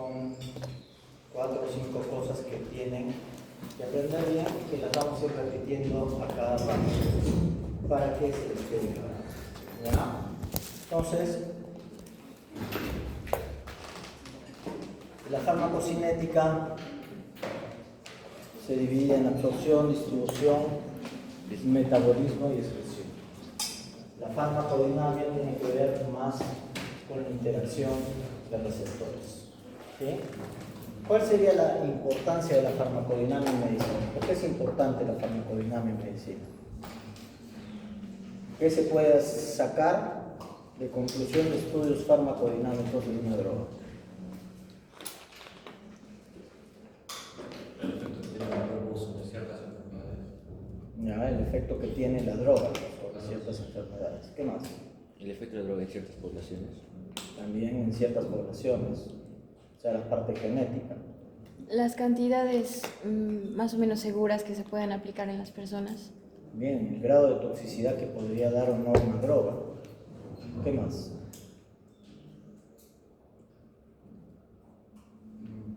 son 4 o 5 cosas que tienen que aprender bien y que las vamos a ir repitiendo a cada rato para que se les quede claro. ¿Ya? Entonces, la farmacocinética se divide en absorción, distribución, metabolismo y excreción. La farmacodinámica tiene que ver más con la interacción de receptores. ¿Sí? ¿Cuál sería la importancia de la farmacodinámica en medicina? ¿Por qué es importante la farmacodinámica en medicina? ¿Qué se puede sacar de conclusión de estudios farmacodinámicos de una droga? Ya, el efecto que tiene la droga sobre ciertas enfermedades. ¿Qué más? El efecto de la droga en ciertas poblaciones. También en ciertas poblaciones, o sea, la parte genética. Las cantidades más o menos seguras que se pueden aplicar en las personas. Bien, el grado de toxicidad que podría dar o no una droga. ¿Qué más?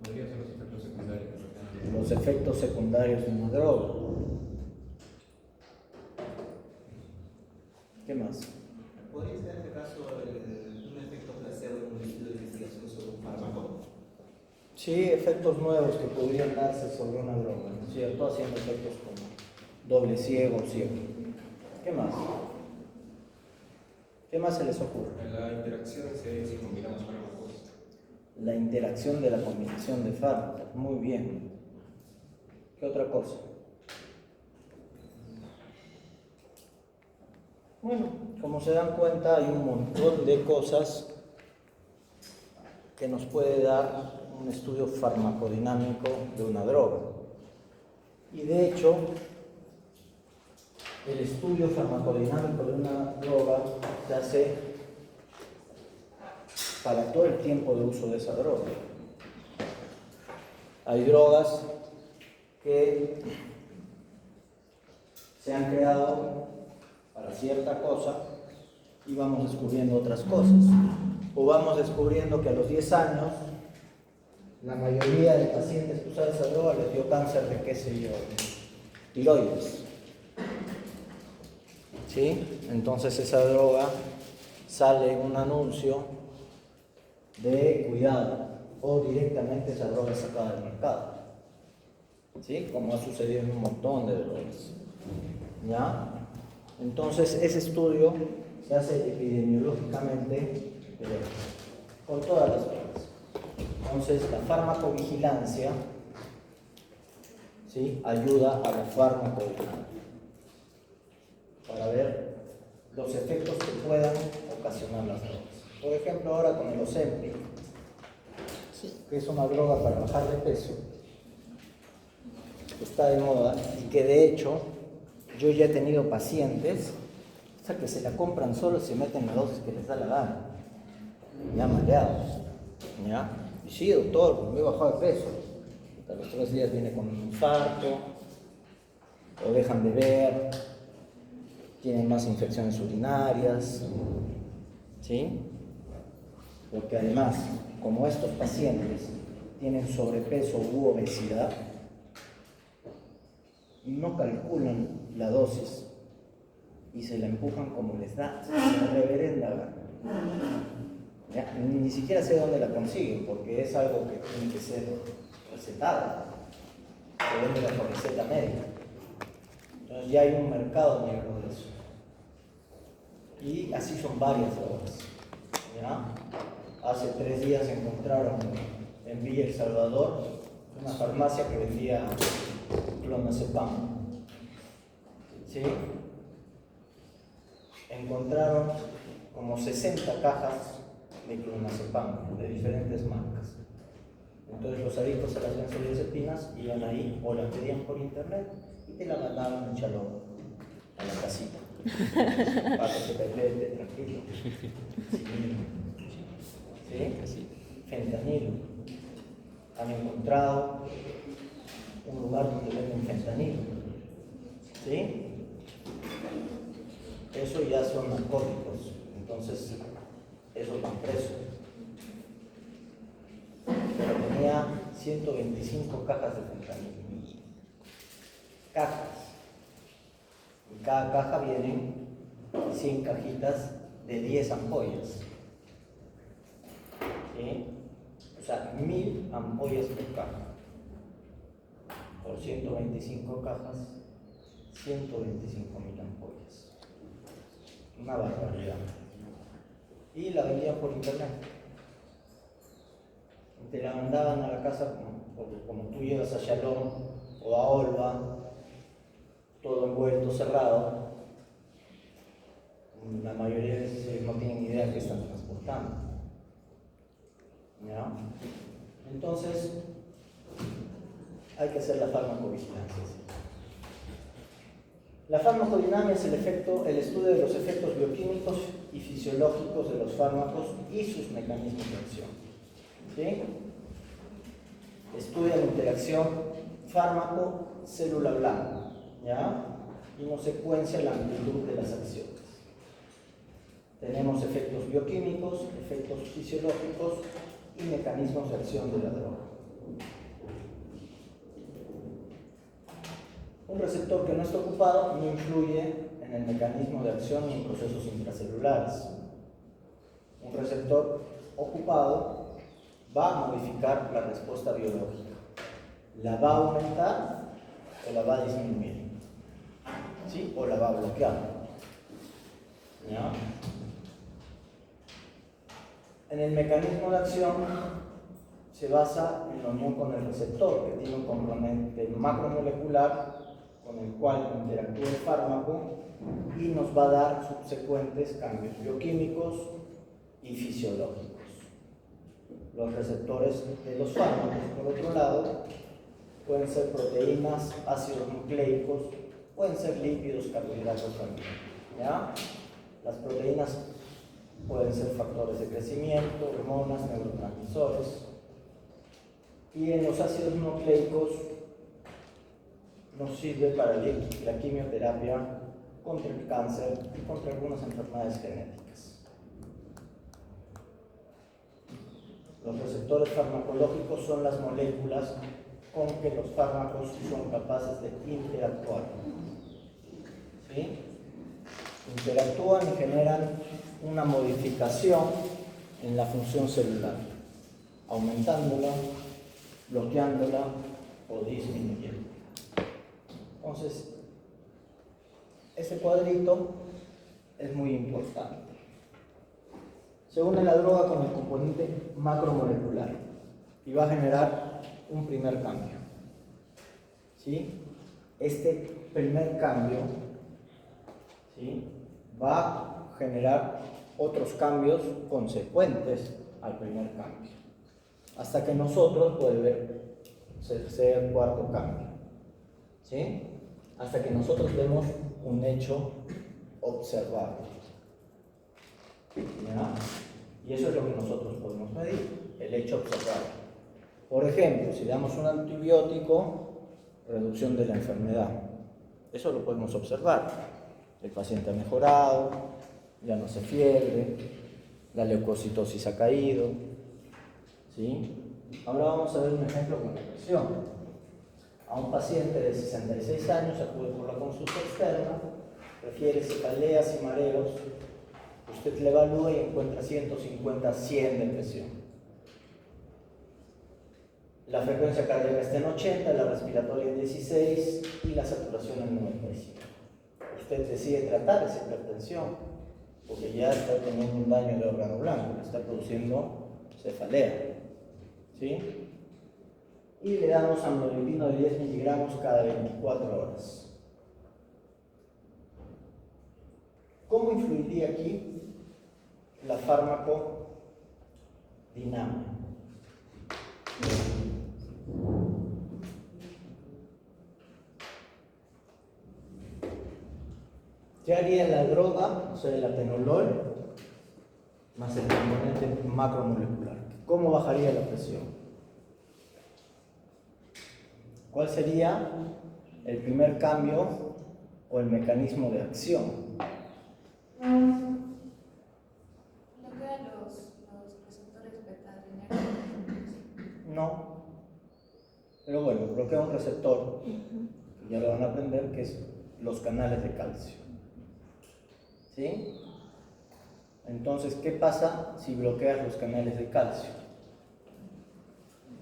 Podrían ser los efectos secundarios. Los efectos secundarios de una droga. ¿Qué más? ¿Podría ser en este caso un efecto placebo en un estudio de investigación sobre un fármaco? Sí, efectos nuevos que podrían darse sobre una droga, ¿no es cierto? Haciendo efectos como doble ciego o ciego. ¿Qué más? ¿Qué más se les ocurre? La interacción si combinamos fármacos. La interacción de la combinación de fármacos. Muy bien. ¿Qué otra cosa? Bueno, como se dan cuenta, hay un montón de cosas que nos puede dar un estudio farmacodinámico de una droga. Y de hecho, el estudio farmacodinámico de una droga se hace para todo el tiempo de uso de esa droga. Hay drogas que se han creado para cierta cosa y vamos descubriendo otras cosas. O vamos descubriendo que a los 10 años la mayoría de pacientes que usan esa droga les dio cáncer de, qué sé yo, tiroides. ¿Sí? Entonces esa droga sale en un anuncio de cuidado o directamente esa droga es sacada del mercado. ¿Sí? Como ha sucedido en un montón de drogas. ¿Ya? Entonces ese estudio se hace epidemiológicamente con todas las drogas. Entonces la farmacovigilancia, ¿sí?, ayuda a la farmacodinámica para ver los efectos que puedan ocasionar las drogas. Por ejemplo, ahora con el Ozempic, que es una droga para bajar de peso, está de moda y que de hecho yo ya he tenido pacientes que se la compran solo y se meten la dosis que les da la gana, ya mareados, ¿ya? Y sí, doctor, me he bajado de peso. A los 3 días viene con un infarto, o dejan de ver, tienen más infecciones urinarias, ¿sí? Porque además, como estos pacientes tienen sobrepeso u obesidad, no calculan la dosis y se la empujan como les da la reverenda gana. ¿Ya? Ni siquiera sé dónde la consiguen porque es algo que tiene que ser recetado, se vende bajo receta médica. Entonces ya hay un mercado negro de eso. Y así son varias drogas. ¿Ya? Hace 3 días encontraron en Villa El Salvador una farmacia que vendía clonazepam. ¿Sí? Encontraron como 60 cajas de clonazepam de diferentes marcas. Entonces los adictos a las benzodiazepinas iban ahí o la pedían por internet y te la mandaban en chalón a la casita para que te pelee tranquilo. ¿Sí? Fentanilo. Han encontrado un lugar donde venden fentanilo. ¿Sí? Eso ya son narcóticos, entonces esos van presos. Pero 125 cajas de fentanilo. Cajas. En cada caja vienen 100 cajitas de 10 ampollas. ¿Sí? O sea, 1000 ampollas por caja. Por 125 cajas, 125.000 ampollas. Una barbaridad. Y la vendían por internet. Te la mandaban a la casa, como tú llegas a Shalom o a Olva, todo envuelto, cerrado. La mayoría de veces no tienen idea de qué están transportando. ¿Ya? Entonces, hay que hacer la farmacovigilancia. La farmacodinamia es el estudio de los efectos bioquímicos y fisiológicos de los fármacos y sus mecanismos de acción. ¿Sí? Estudia la interacción fármaco-célula blanca, ¿ya? Y nos secuencia la amplitud de las acciones. Tenemos efectos bioquímicos, efectos fisiológicos y mecanismos de acción de la droga. Un receptor que no está ocupado no influye en el mecanismo de acción ni en procesos intracelulares. Un receptor ocupado va a modificar la respuesta biológica. ¿La va a aumentar o la va a disminuir? ¿Sí? ¿O la va a bloquear? ¿Ya? En el mecanismo de acción se basa en la unión con el receptor, que tiene un componente macromolecular con el cual interactúa el fármaco y nos va a dar subsecuentes cambios bioquímicos y fisiológicos. Los receptores de los fármacos, por otro lado, pueden ser proteínas, ácidos nucleicos, pueden ser lípidos, carbohidratos también. ¿Ya? Las proteínas pueden ser factores de crecimiento, hormonas, neurotransmisores. Y en los ácidos nucleicos nos sirve para la quimioterapia contra el cáncer y contra algunas enfermedades genéticas. Los receptores farmacológicos son las moléculas con que los fármacos son capaces de interactuar. ¿Sí? Interactúan y generan una modificación en la función celular, aumentándola, bloqueándola o disminuyendo. Entonces, ese cuadrito es muy importante. Se une la droga con el componente macromolecular y va a generar un primer cambio. ¿Sí? Este primer cambio, ¿sí?, va a generar otros cambios consecuentes al primer cambio, hasta que nosotros puede ver ser el cuarto cambio. ¿Sí? Hasta que nosotros vemos un hecho observable. ¿Ya? Y eso es lo que nosotros podemos medir, el hecho observable. Por ejemplo, si damos un antibiótico, reducción de la enfermedad. Eso lo podemos observar. El paciente ha mejorado, ya no se fiebre, la leucocitosis ha caído. ¿Sí? Ahora vamos a ver un ejemplo con depresión. A un paciente de 66 años acude por la consulta externa, refiere cefaleas y mareos. Usted le evalúa y encuentra 150-100 de presión. La frecuencia cardíaca está en 80, la respiratoria en 16 y la saturación en 95. Usted decide tratar esa hipertensión porque ya está teniendo un daño de órgano blanco, está produciendo cefalea. ¿Sí? Y le damos amlodipino de 10 miligramos cada 24 horas. ¿Cómo influiría aquí la farmacodinamia? ¿Qué haría la droga, o sea, el atenolol, más el componente macromolecular? ¿Cómo bajaría la presión? ¿Cuál sería el primer cambio o el mecanismo de acción? ¿Bloquea los receptores beta adrenérgicos? No, Pero bueno, bloquea un receptor, que ya lo van a aprender, que es los canales de calcio. ¿Sí? Entonces, ¿qué pasa si bloqueas los canales de calcio?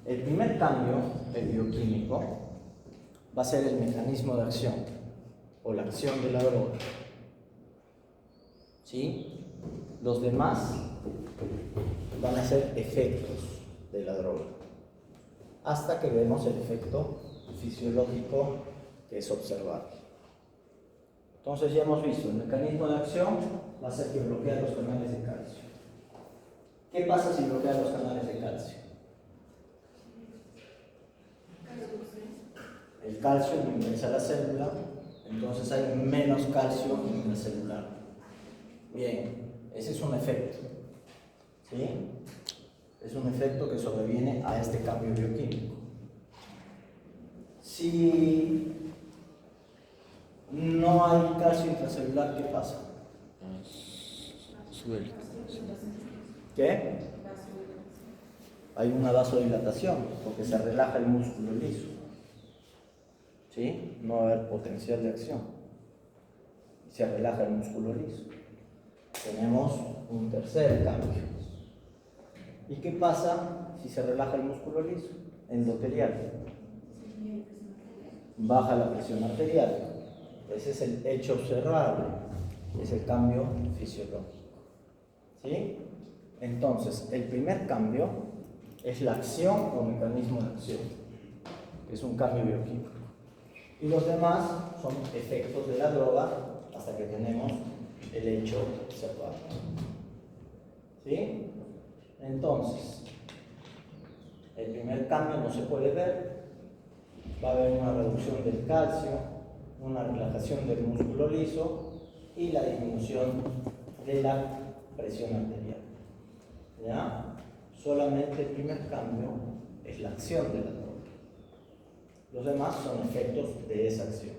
El primer cambio, el bioquímico, va a ser el mecanismo de acción o la acción de la droga. ¿Sí? Los demás van a ser efectos de la droga, hasta que vemos el efecto fisiológico que es observable. Entonces ya hemos visto, el mecanismo de acción va a ser que bloquea los canales de calcio. ¿Qué pasa si bloquea los canales de calcio? El calcio ingresa a la célula, entonces hay menos calcio intracelular. Bien, ese es un efecto. ¿Sí? Es un efecto que sobreviene a este cambio bioquímico. Si no hay calcio intracelular, ¿qué pasa? Suelta. ¿Qué? Hay una vasodilatación, porque se relaja el músculo liso. ¿Sí? No va a haber potencial de acción. Se relaja el músculo liso. Tenemos un tercer cambio. ¿Y qué pasa si se relaja el músculo liso? Endotelial. Baja la presión arterial. Ese es el hecho observable. Es el cambio fisiológico. ¿Sí? Entonces, el primer cambio es la acción o mecanismo de acción, que es un cambio bioquímico. Y los demás son efectos de la droga hasta que tenemos el hecho observable. ¿Sí? Entonces, el primer cambio no se puede ver. Va a haber una reducción del calcio, una relajación del músculo liso y la disminución de la presión arterial. ¿Ya? Solamente el primer cambio es la acción de la droga. Los demás son efectos de esa acción.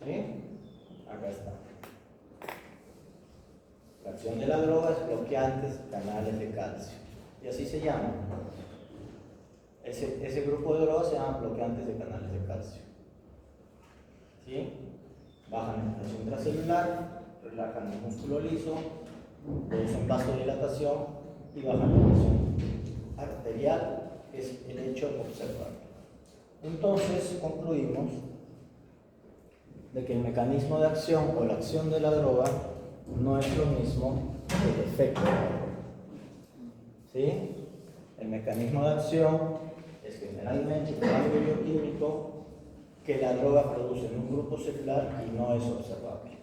¿Sí? Acá está. La acción de la droga es bloqueantes canales de calcio. Y así se llama. Ese grupo de drogas se llama bloqueantes de canales de calcio. ¿Sí? Bajan la presión intracelular, relajan el músculo liso, producen vasodilatación y bajan la presión arterial, que es el hecho observable. Entonces concluimos de que el mecanismo de acción o la acción de la droga no es lo mismo que el efecto de la droga. ¿Sí? El mecanismo de acción es generalmente un cambio bioquímico que la droga produce en un grupo celular y no es observable.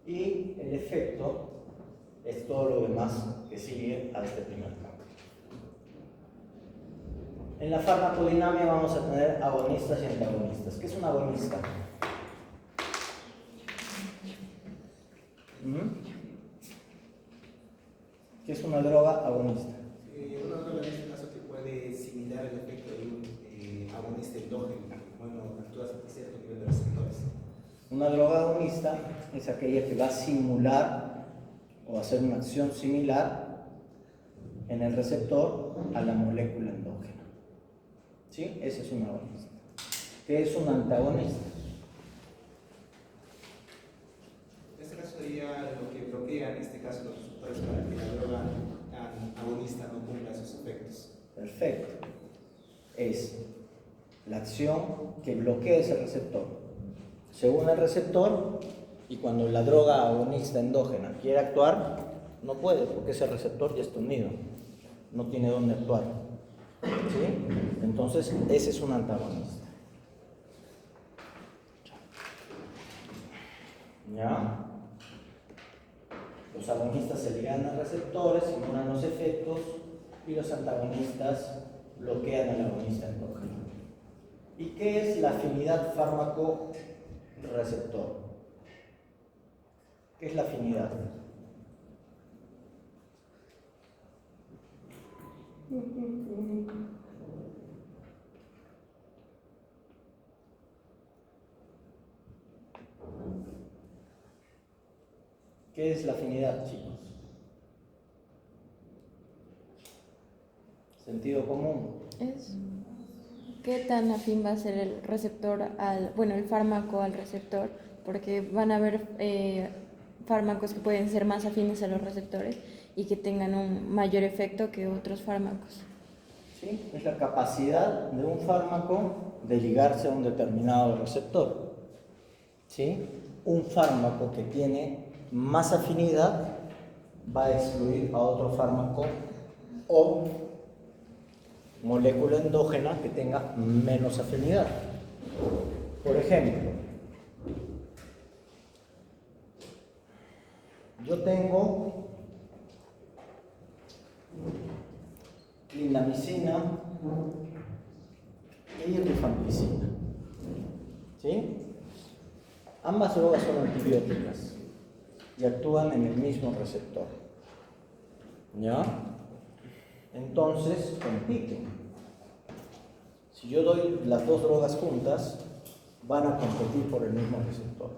Y el efecto es todo lo demás que sigue a este primer cambio. En la farmacodinámica vamos a tener agonistas y antagonistas. ¿Qué es un agonista? ¿Qué es una droga agonista? Una droga en este caso que puede similar el efecto de un agonista endógeno, bueno, actúa a cierto nivel de receptores. Una droga agonista es aquella que va a simular o hacer una acción similar en el receptor a la molécula endógena. ¿Sí? Ese es un agonista. ¿Qué es un antagonista? En este caso sería lo que bloquea, en este caso, los receptores para que la droga agonista no cumpla esos efectos. Perfecto. Es la acción que bloquea ese receptor. Se une al receptor y cuando la droga agonista endógena quiere actuar, no puede porque ese receptor ya está unido. No tiene dónde actuar. ¿Sí? Entonces, ese es un antagonista. ¿Ya? Los agonistas se ligan a receptores, simulan los efectos, y los antagonistas bloquean al agonista endógeno. ¿Y qué es la afinidad fármaco-receptor? ¿Qué es la afinidad? ¿Qué es la afinidad, chicos? ¿Sentido común? Es ¿qué tan afín va a ser el receptor bueno, el fármaco al receptor? Porque van a haber fármacos que pueden ser más afines a los receptores y que tengan un mayor efecto que otros fármacos. ¿Sí? Es la capacidad de un fármaco de ligarse a un determinado receptor. ¿Sí? Un fármaco que tiene más afinidad va a excluir a otro fármaco o molécula endógena que tenga menos afinidad. Por ejemplo, yo tengo clindamicina y rifampicina. ¿Sí? Ambas drogas son antibióticas y actúan en el mismo receptor. ¿Ya? Entonces compiten. Si yo doy las dos drogas juntas, van a competir por el mismo receptor.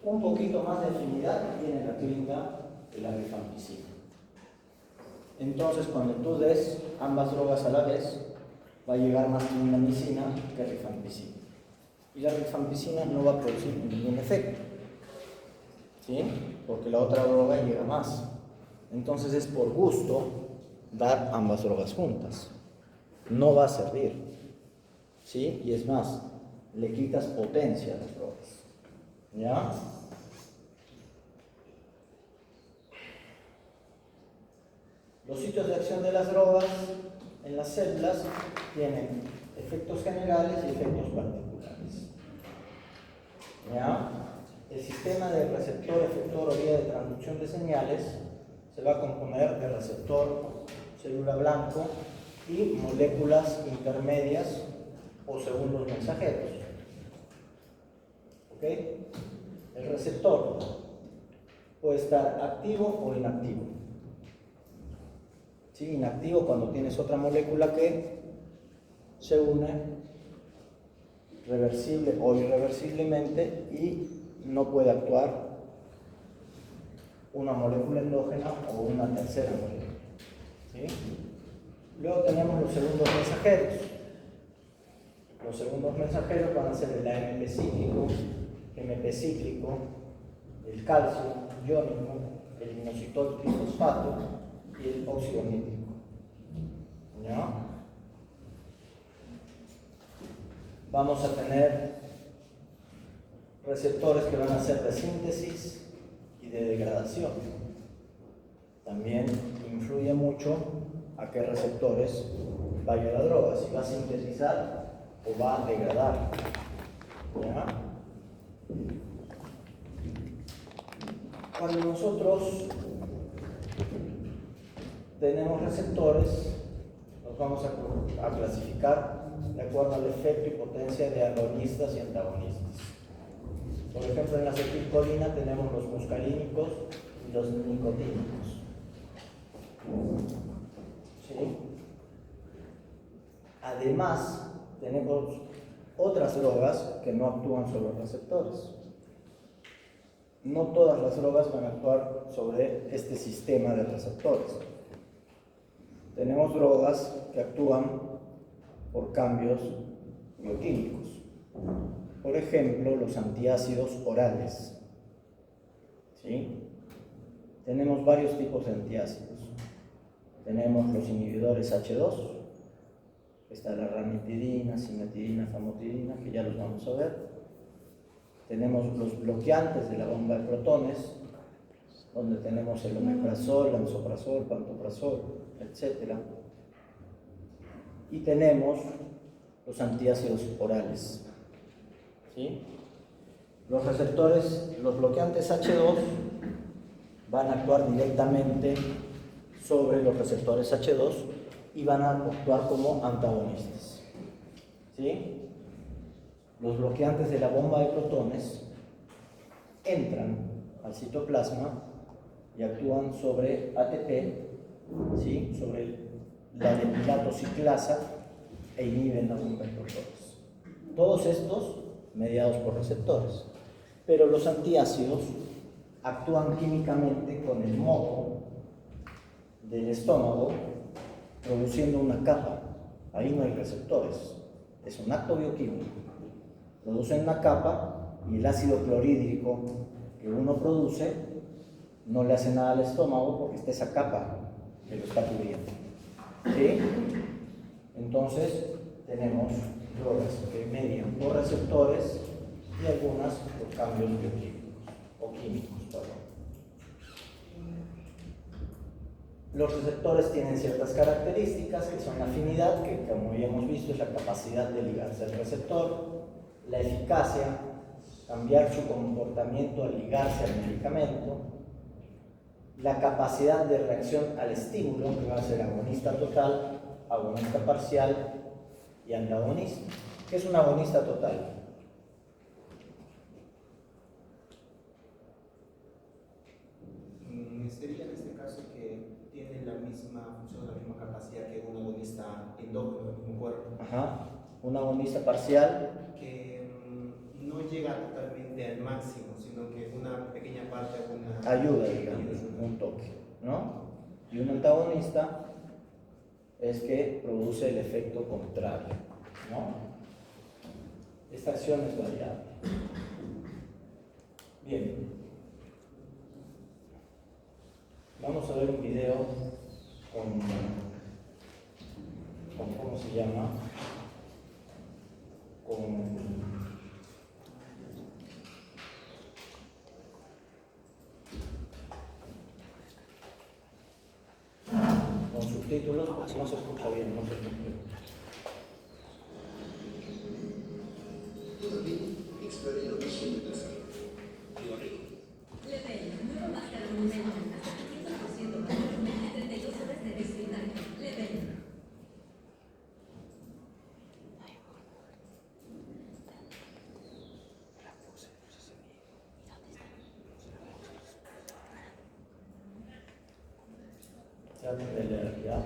Un poquito más de afinidad tiene la clinda de la rifampicina. Entonces, cuando tú des ambas drogas a la vez, va a llegar más clindamicina que rifampicina. Y la rifampicina no va a producir ningún efecto, ¿sí? Porque la otra droga llega más. Entonces es por gusto dar ambas drogas juntas. No va a servir, ¿sí? Y es más, le quitas potencia a las drogas. ¿Ya? Los sitios de acción de las drogas en las células tienen efectos generales y efectos particulares. ¿Ya? El sistema de receptor, efector o vía de transducción de señales se va a componer de receptor, célula blanco y moléculas intermedias o segundos mensajeros. ¿Ok? El receptor puede estar activo o inactivo. ¿Sí? Inactivo cuando tienes otra molécula que se une reversible o irreversiblemente y no puede actuar una molécula endógena o una tercera molécula. ¿Sí? Luego tenemos los segundos mensajeros. Los segundos mensajeros van a ser el AMP cíclico, MP cíclico, el calcio iónico, el inositol trifosfato y el óxido nítrico. ¿Ya? Vamos a tener receptores que van a ser de síntesis y de degradación. También influye mucho a qué receptores vaya la droga, si va a sintetizar o va a degradar. ¿Ya? Cuando nosotros tenemos receptores, los vamos a clasificar de acuerdo al efecto y potencia de agonistas y antagonistas. Por ejemplo, en la acetilcolina tenemos los muscarínicos y los nicotínicos. ¿Sí? Además, tenemos otras drogas que no actúan sobre los receptores. No todas las drogas van a actuar sobre este sistema de receptores. Tenemos drogas que actúan por cambios bioquímicos. Por ejemplo, los antiácidos orales. ¿Sí? Tenemos varios tipos de antiácidos. Tenemos los inhibidores H2, está la ranitidina, cimetidina, famotidina, que ya los vamos a ver. Tenemos los bloqueantes de la bomba de protones, donde tenemos el omeprazol, lansoprazol, pantoprazol, etc. Y tenemos los antiácidos orales. ¿Sí? Los receptores, los bloqueantes H2 van a actuar directamente sobre los receptores H2 y van a actuar como antagonistas. ¿Sí? Los bloqueantes de la bomba de protones entran al citoplasma y actúan sobre ATP, ¿sí? Sobre la demilato ciclasa e inhiben la bomba de protones. Todos estos mediados por receptores. Pero los antiácidos actúan químicamente con el moco del estómago, produciendo una capa. Ahí no hay receptores. es un acto bioquímico. Producen una capa y el ácido clorhídrico que uno produce no le hace nada al estómago porque está esa capa que lo está cubriendo. ¿Sí? Entonces, tenemos drogas que median por receptores y algunas por cambios bioquímicos o químicos, perdón. Los receptores tienen ciertas características que son la afinidad, que como ya hemos visto es la capacidad de ligarse al receptor, la eficacia, cambiar su comportamiento al ligarse al medicamento, la capacidad de reacción al estímulo, que va a ser agonista total, agonista parcial y antagonista. ¿Qué es un agonista total? Sería en este caso que tiene la misma función, la misma capacidad que un agonista endógeno del mismo cuerpo. Ajá. Un agonista parcial. Que no llega totalmente al máximo, sino que una pequeña parte, una Ayuda, digamos, un toque, ¿no? Y un antagonista es que produce el efecto contrario, ¿no? Esta acción es variable. Bien. Vamos a ver un video con ¿cómo se llama? Con subtítulos, porque no se escucha bien, no se escucha. Traten de leer, ¿ya?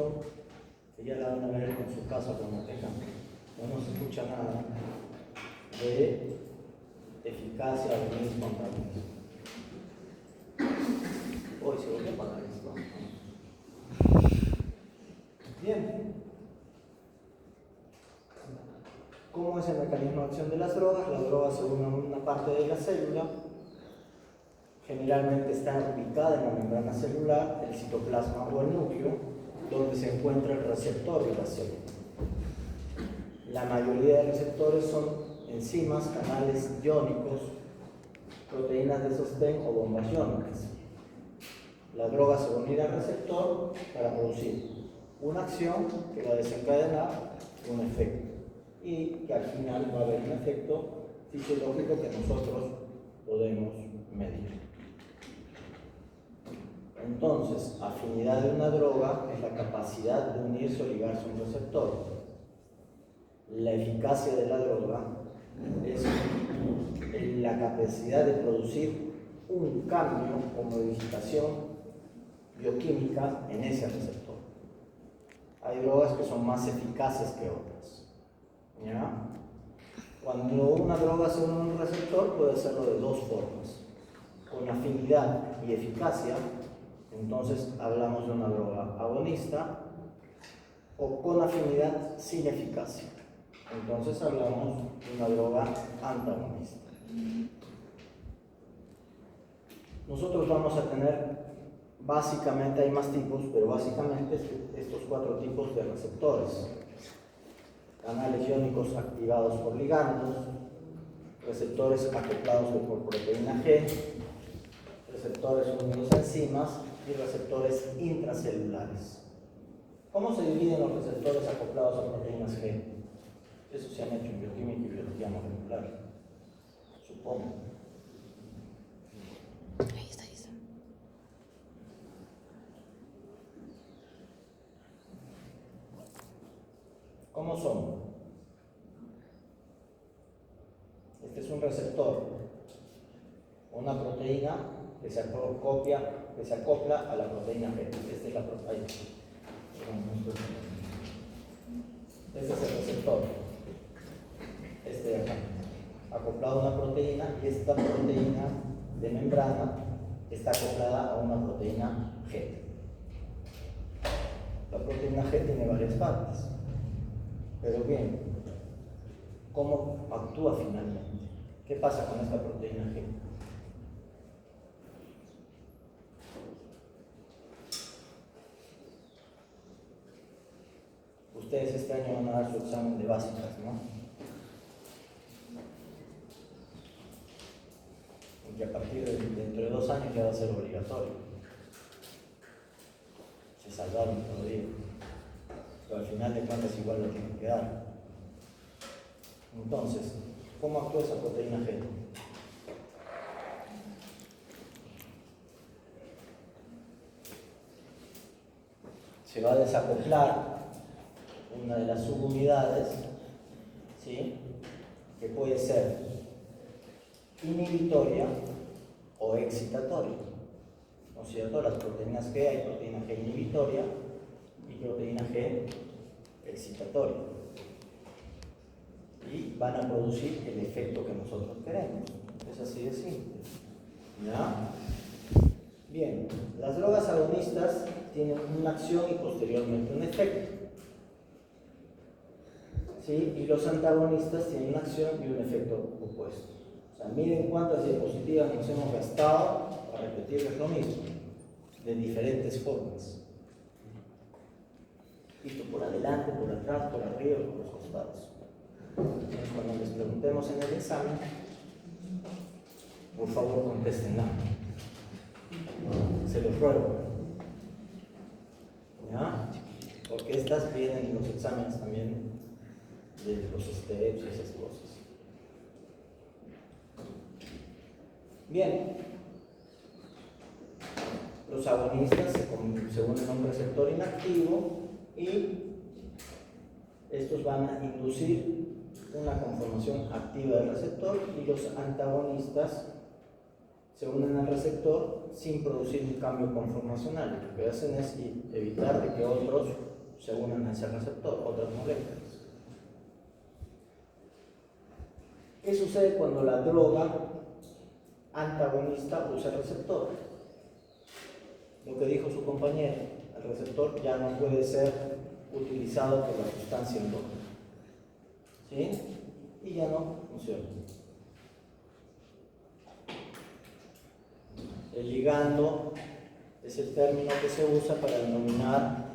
demostración que ya la van a ver en su casa cuando tengan. No se escucha nada de eficacia del mismo antagonismo. Hoy se volvió a apagar esto. Bien. ¿Cómo es el mecanismo de acción de las drogas? Las drogas se unen a una parte de la célula. Generalmente está ubicada en la membrana celular, el citoplasma o el núcleo, donde se encuentra el receptor de la célula. La mayoría de receptores son enzimas, canales iónicos, proteínas de sostén o bombas iónicas. La droga se va a unir al receptor para producir una acción que va a desencadenar un efecto y que al final va a haber un efecto fisiológico que nosotros podemos medir. Entonces, afinidad de una droga es la capacidad de unirse o ligarse a un receptor. La eficacia de la droga es la capacidad de producir un cambio o modificación bioquímica en ese receptor. Hay drogas que son más eficaces que otras. ¿Ya? Cuando una droga se une a un receptor puede hacerlo de dos formas: con afinidad y eficacia, entonces hablamos de una droga agonista, o con afinidad sin eficacia, entonces hablamos de una droga antagonista. Nosotros vamos a tener, básicamente hay más tipos, pero básicamente estos 4 tipos de receptores: canales iónicos activados por ligandos, receptores acoplados por proteína G, receptores unidos a enzimas y receptores intracelulares. ¿Cómo se dividen los receptores acoplados a proteínas G? Eso se han hecho en bioquímica y biología molecular, supongo. Ahí está, ahí está. ¿Cómo son? Este es un receptor, una proteína que se acopla a la proteína G. Esta es la proteína. Este es el receptor. Este de acá. Acoplado a una proteína, y esta proteína de membrana está acoplada a una proteína G. La proteína G tiene varias partes. Pero bien, ¿cómo actúa finalmente? ¿Qué pasa con esta proteína G? Ustedes este año van a dar su examen de básicas, ¿no? Y a partir de dentro de 2 años ya va a ser obligatorio. Se salvaron todavía. Pero al final de cuentas igual lo tienen que dar. Entonces, ¿cómo actúa esa proteína G? Se va a desacoplar una de las subunidades, ¿sí?, que puede ser inhibitoria o excitatoria. ¿No es cierto? Las proteínas G, hay proteína G inhibitoria y proteína G excitatoria. Y van a producir el efecto que nosotros queremos. Es así de simple. ¿Ya? Bien, las drogas agonistas tienen una acción y posteriormente un efecto. ¿Sí? Y los antagonistas tienen una acción y un efecto opuesto. O sea, miren cuántas diapositivas nos hemos gastado para repetirles lo mismo, de diferentes formas. Visto por adelante, por atrás, por arriba, por los costados. Entonces, cuando les preguntemos en el examen, por favor contesten. Se los ruego. ¿Ya? Porque estas vienen en los exámenes también de los steps y esas cosas. Bien. Los agonistas se unen a un receptor inactivo y estos van a inducir una conformación activa del receptor, y los antagonistas se unen al receptor sin producir un cambio conformacional. Lo que hacen es evitar de que otros se unen a ese receptor, otras moléculas. ¿Qué sucede cuando la droga antagonista usa el receptor? Lo que dijo su compañero, el receptor ya no puede ser utilizado por la sustancia endógena, ¿sí? Y ya no funciona. El ligando es el término que se usa para denominar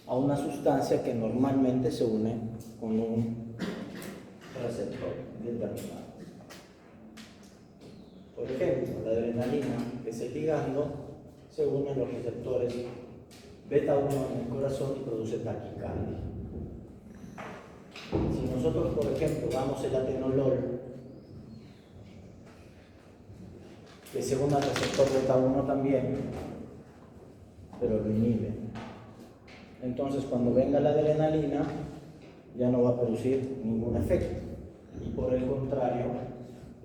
a una sustancia que normalmente se une con un receptor determinado. Por ejemplo, la adrenalina, que es el ligando, se une a los receptores beta 1 en el corazón y produce taquicardia. Si nosotros, por ejemplo, damos el atenolol, que se une al receptor beta 1 también, pero lo inhibe, entonces cuando venga la adrenalina ya no va a producir ningún efecto y por el contrario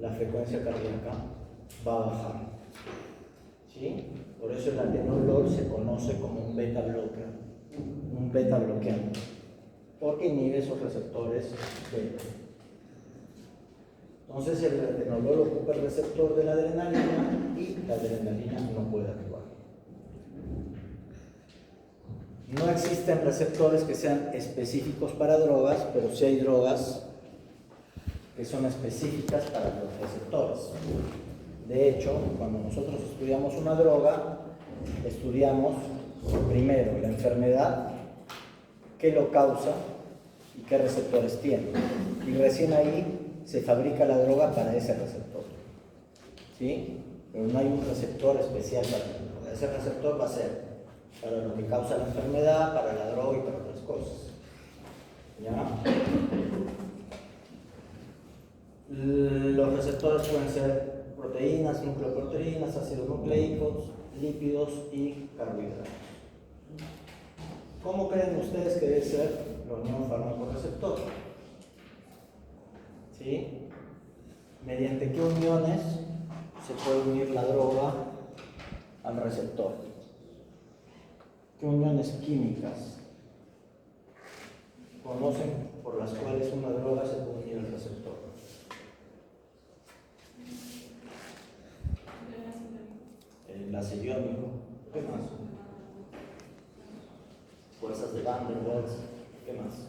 la frecuencia cardíaca va a bajar, ¿sí? Por eso el atenolol se conoce como un beta blocker, un beta bloqueante, porque inhibe esos receptores beta. Entonces el atenolol ocupa el receptor de la adrenalina y la adrenalina no puede actuar. No existen receptores que sean específicos para drogas, pero sí hay drogas que son específicas para los receptores. De hecho, cuando nosotros estudiamos una droga, estudiamos primero la enfermedad, qué lo causa y qué receptores tiene. Y recién ahí se fabrica la droga para ese receptor, ¿sí? Pero no hay un receptor especial para la droga. Ese receptor va a ser para lo que causa la enfermedad, para la droga y para otras cosas. ¿Ya? Los receptores pueden ser proteínas, nucleoproteínas, ácidos nucleicos, lípidos y carbohidratos. ¿Cómo creen ustedes que debe ser la unión fármaco-receptor? ¿Sí? ¿Mediante qué uniones se puede unir la droga al receptor? ¿Qué uniones químicas conocen por las cuales una droga se puede unir al receptor? El enlace iónico. ¿Qué más? Fuerzas de Van der Waals. ¿Qué más?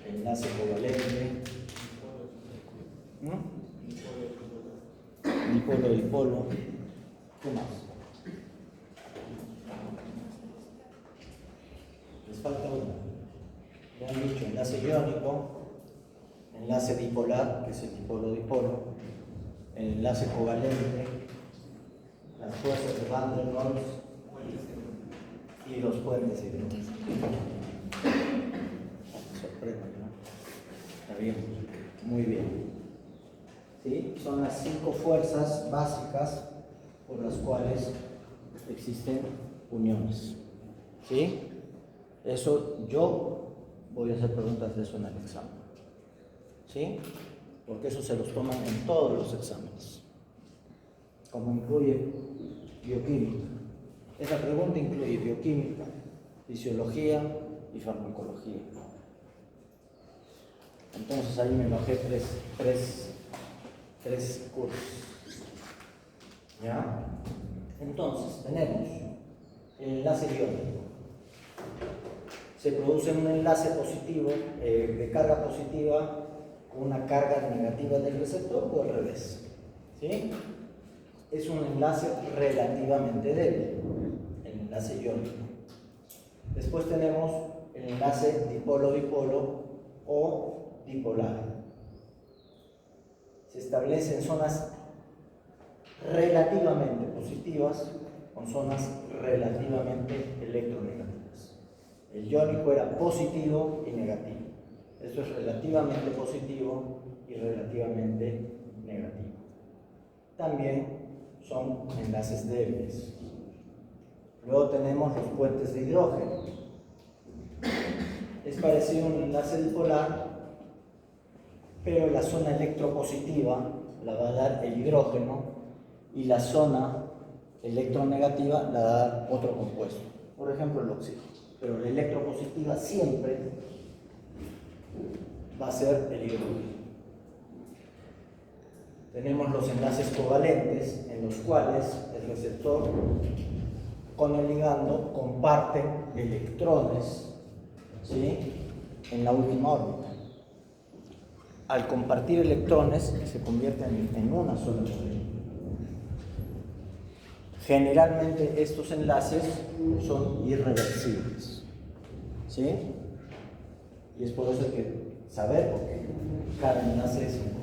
Enlace covalente, ¿no? Dipolo, dipolo. ¿Qué más? Les falta uno. Ya han dicho enlace iónico, enlace dipolar, que es el dipolo-dipolo, el enlace covalente, las fuerzas de Van der Waals y los puentes hidrógenos. Sorprende, ¿no? Está bien, muy bien. ¿Sí? Son las 5 fuerzas básicas por las cuales existen uniones. ¿Sí? Eso yo voy a hacer preguntas de eso en el examen. ¿Sí? Porque eso se los toman en todos los exámenes. Como incluye bioquímica. Esa pregunta incluye bioquímica, fisiología y farmacología. Entonces ahí me bajé tres cursos. ¿Ya? Entonces tenemos el enlace iónico. Se produce un enlace positivo, de carga positiva, con una carga negativa del receptor o al revés. ¿Sí? Es un enlace relativamente débil, el enlace iónico. Después tenemos el enlace dipolo-dipolo o dipolar. Se establecen zonas relativamente positivas con zonas relativamente electronegativas. El iónico era positivo y negativo. Esto es relativamente positivo y relativamente negativo. También son enlaces débiles. Luego tenemos los puentes de hidrógeno. Es parecido a un enlace dipolar, pero la zona electropositiva, la va a dar el hidrógeno y la zona electronegativa la va a dar otro compuesto, por ejemplo el oxígeno. Pero la electropositiva siempre va a ser el hidrógeno. Tenemos los enlaces covalentes en los cuales el receptor con el ligando comparten electrones, ¿sí?, en la última órbita. Al compartir electrones se convierten en una sola molécula. Generalmente estos enlaces son irreversibles, ¿sí? Y es por eso que saber por qué cada enlace es importante.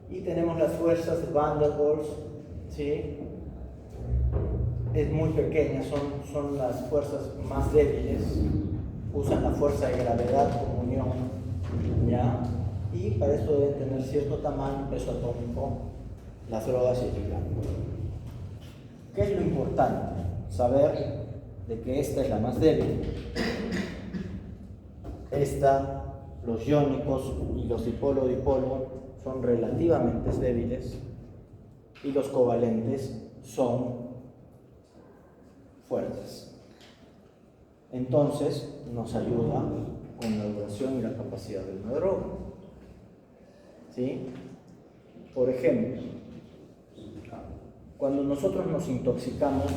Y tenemos las fuerzas de Van der Waals, ¿sí? Es muy pequeña, son las fuerzas más débiles, usan la fuerza de gravedad como unión, ¿ya? Y para esto deben tener cierto tamaño, peso atómico, las drogas y el ligando. ¿Qué es lo importante? Saber de que esta es la más débil. Los iónicos y los dipolo-dipolo son relativamente débiles y los covalentes son fuertes. Entonces nos ayuda con la duración y la capacidad de una droga, ¿sí? Por ejemplo, cuando nosotros nos intoxicamos,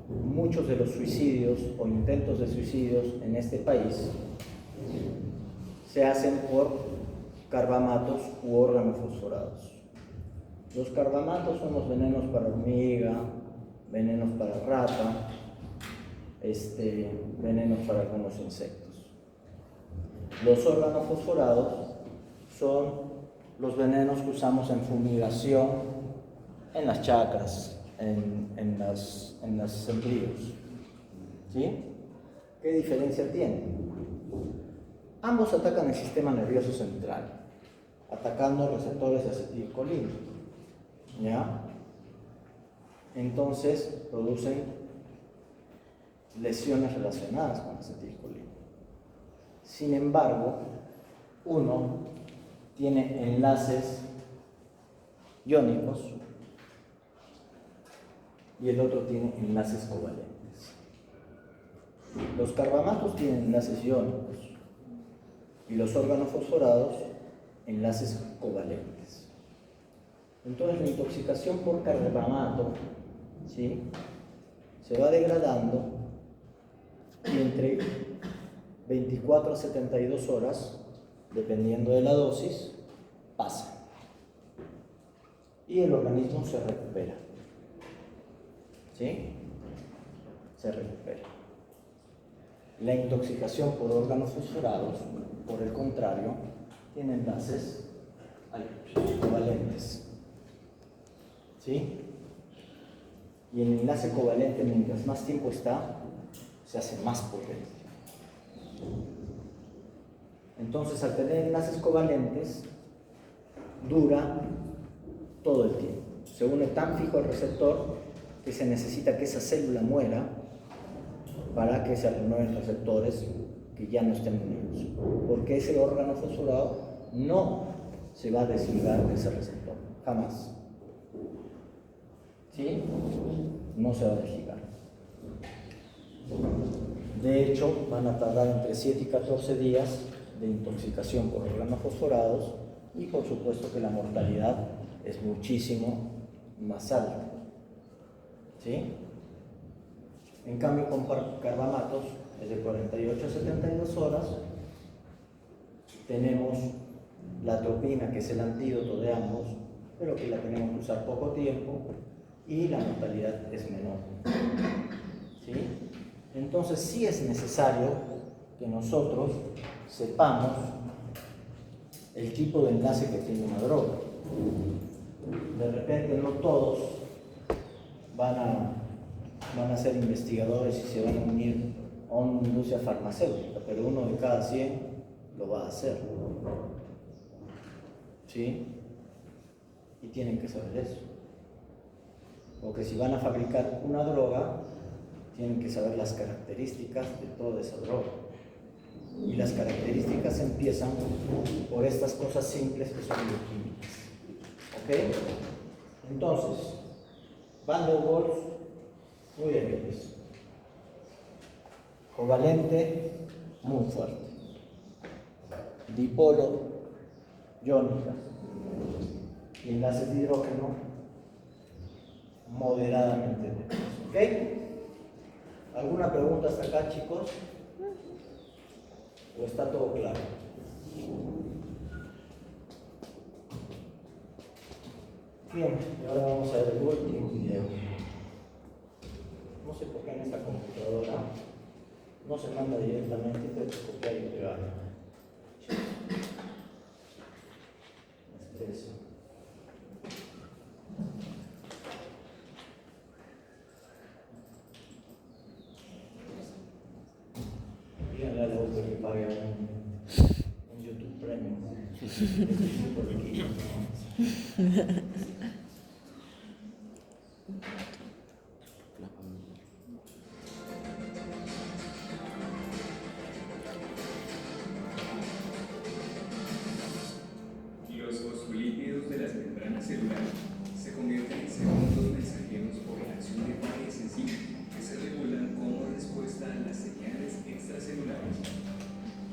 muchos de los suicidios o intentos de suicidios en este país se hacen por carbamatos u organofosforados. Los carbamatos son los venenos para hormiga, venenos para rata, venenos para algunos insectos. Los organofosforados son los venenos que usamos en fumigación, en las chacras, en los sembríos. ¿Sí? ¿Qué diferencia tienen? Ambos atacan el sistema nervioso central, atacando receptores de acetilcolina, ¿ya? Entonces producen lesiones relacionadas con acetilcolina. Sin embargo, uno tiene enlaces iónicos y el otro tiene enlaces covalentes. Los carbamatos tienen enlaces iónicos y los organofosforados enlaces covalentes. Entonces la intoxicación por carbamato, ¿sí?, se va degradando y entre 24 a 72 horas, dependiendo de la dosis, pasa y el organismo se recupera, ¿sí? Se recupera. La intoxicación por organofosforados, por el contrario, tiene enlaces covalentes, ¿sí? Y el enlace covalente, mientras más tiempo está, se hace más potente. Entonces, al tener enlaces covalentes, dura todo el tiempo. Se une tan fijo al receptor que se necesita que esa célula muera para que se renueven receptores que ya no estén unidos. Porque ese órgano fosforado no se va a desligar de ese receptor, jamás. ¿Sí? No se va a desligar. De hecho, van a tardar entre 7 y 14 días de intoxicación por organofosforados y por supuesto que la mortalidad es muchísimo más alta. ¿Sí? En cambio, con carbamatos es de 48 a 72 horas. Tenemos la atropina, que es el antídoto de ambos, pero que la tenemos que usar poco tiempo y la mortalidad es menor. ¿Sí? Entonces sí es necesario que nosotros sepamos el tipo de enlace que tiene una droga. De repente no todos van a ser investigadores y se van a unir a una industria farmacéutica, pero uno de cada 100 lo va a hacer. ¿Sí? Y tienen que saber eso. Porque si van a fabricar una droga, tienen que saber las características de toda esa droga. Y las características empiezan por estas cosas simples que son bioquímicas. ¿Ok? Entonces, Van der Waals, muy débiles. Covalente, muy fuerte. Dipolo, iónica. Y enlaces de hidrógeno, moderadamente débiles. ¿Ok? ¿Alguna pregunta hasta acá, chicos? ¿O está todo claro? Bien, y ahora vamos a ver el último video. No sé por qué en esta computadora no se manda directamente, tengo que copiar y pegar. Eso. Díganle a la Uber que pague un YouTube Premium. Por aquí. Los fosfolípidos de las membranas celulares se convierten en segundos mensajeros por la acción de varias enzimas que se regulan como respuesta a las señales extracelulares.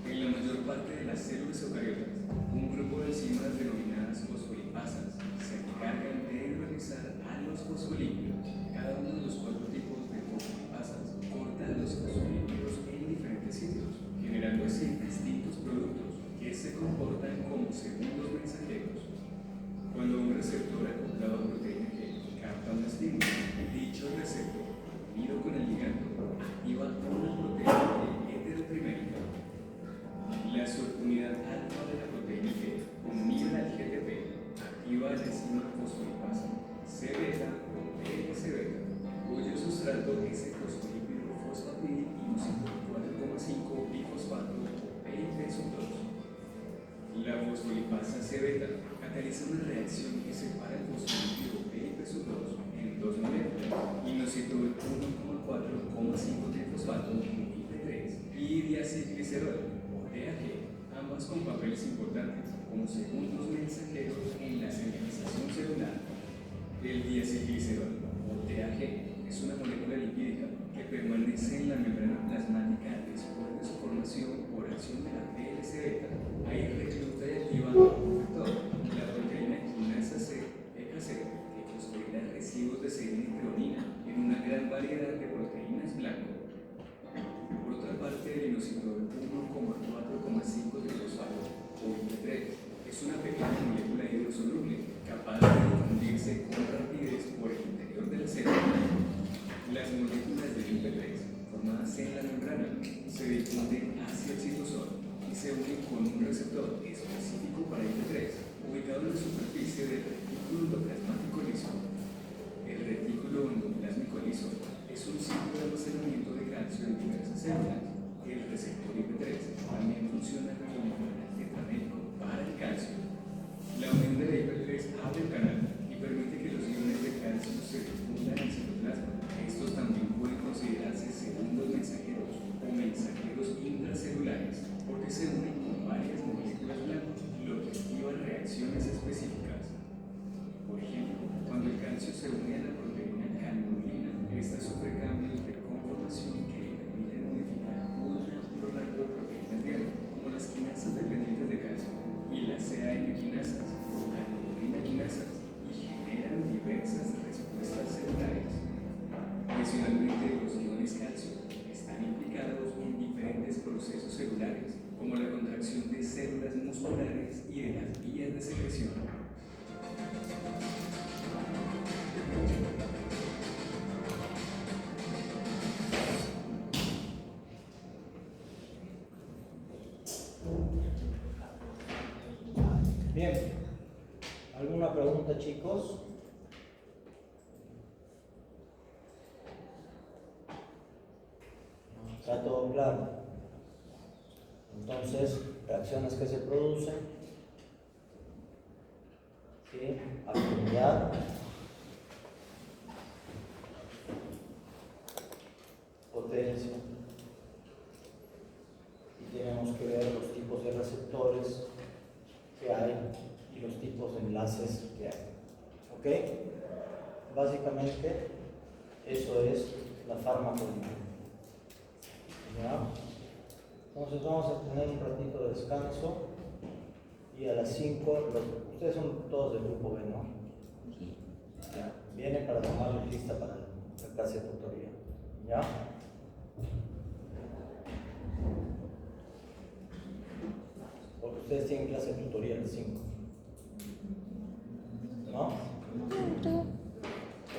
En la mayor parte de las células eucariotas, un grupo de enzimas denominadas fosfolipasas se encargan de realizar a los fosfolípidos. Cada uno de los 4 tipos de fosfolipasas corta los fosfolípidos en diferentes sitios, generando así distintos productos que se comportan como segundos mensajeros. Cuando un receptor acoplado a proteína G capta un estímulo, dicho receptor, unido con el ligando, activa una proteína G heterotrimérica. La subunidad alfa de la proteína G, unida al GTP, activa la enzima fosfolipasa C-beta o PSBeta, cuyo sustrato es el fosfolípido fosfatidilínosito 4,5 bifosfato o PIP2. La fosfolipasa C-beta cataliza una reacción que separa el fosfolípido PIP2 en 2 moléculas, inositol 1,4,5 trifosfato IP3 y diacilglicerol o DAG, ambas con papeles importantes como segundos mensajeros en la señalización celular. El diacilglicerol o DAG es una molécula lipídica que permanece en la membrana plasmática después de su formación por acción de la PLC-beta. Ahí recluta y activa un factor, la proteína quinasa C, PKC, que fosforila residuos de serina y treonina en una gran variedad de proteínas blanco. Por otra parte, el inositol 1,4,5 trifosfato o IP3 es una pequeña molécula hidrosoluble capaz de difundirse con rapidez por el interior de la célula. Las moléculas del IP3 formadas en la membrana se difunden hacia el citosol y se unen con un receptor específico para IP3 ubicado en la superficie del retículo endoplasmático liso. El retículo endoplásmico liso es un sitio de almacenamiento de calcio en diversas células. El receptor IP3 también funciona como canal tetramétrico para el calcio. La unión de la IP3 abre el canal y permite que los iones de calcio se difundan en el citoplasma. Estos también pueden considerarse segundos mensajeros o mensajeros intracelulares porque se unen con varias moléculas blancas, lo que activa reacciones específicas. Por ejemplo, cuando el calcio se une a la proteína calmodulina, esta sufre cambios de conformación que le permiten modificar un amplio rango de proteínas diana, como las quinasas dependientes de calcio y las CAM quinasas o calmodulina quinasas, y generan diversas respuestas celulares. Adicionalmente, los iones calcio están implicados en diferentes procesos celulares, como la contracción de células musculares y de las vías de secreción. Bien, ¿alguna pregunta, chicos? ¿Está todo claro? Entonces, reacciones que se producen, ¿sí? Afinidad, potencia, y tenemos que básicamente eso es la farmacología. ¿Ya? Entonces vamos a tener un ratito de descanso y a las 5, ustedes son todos del grupo B, ¿no? Ya. Vienen para tomarles lista para sacarse tutoría. ¿Ya? Porque ustedes tienen clase de tutoría a las 5. ¿No?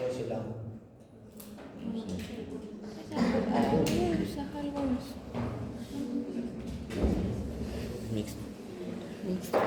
¿O es el lado? Algunos. Mixto. Mixto.